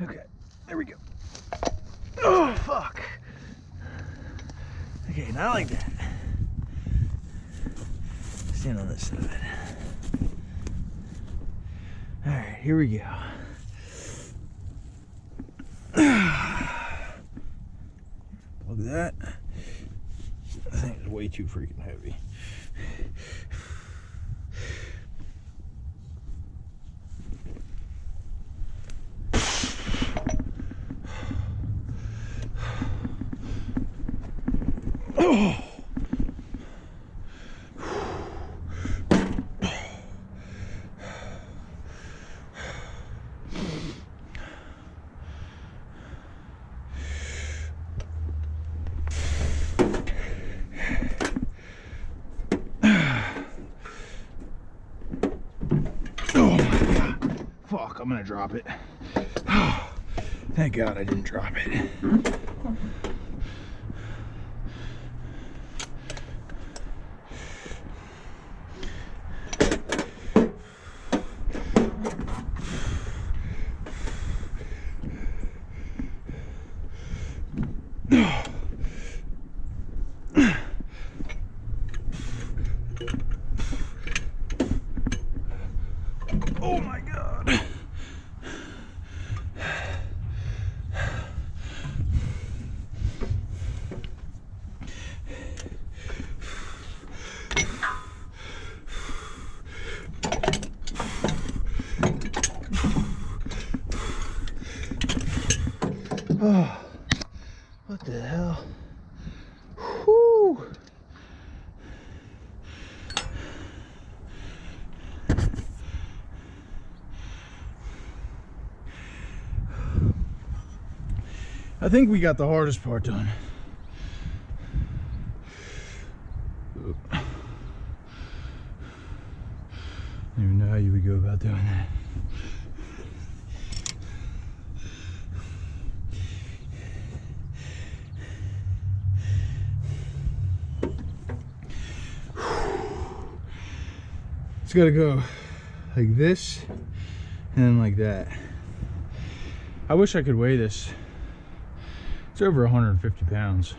Okay, there we go. Oh, fuck. Okay, not like that. Stand on this side. All right, here we go. Look at that. I think it's way too freaking heavy. Oh. Oh my god. Fuck, I'm gonna drop it. Thank God I didn't drop it. Oh my god. Oh, what the hell? Whew. I think we got the hardest part done. I don't even know how you would go about doing that. It's gotta go like this and then like that. I wish I could weigh this. It's over 150 pounds.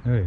Oh yeah.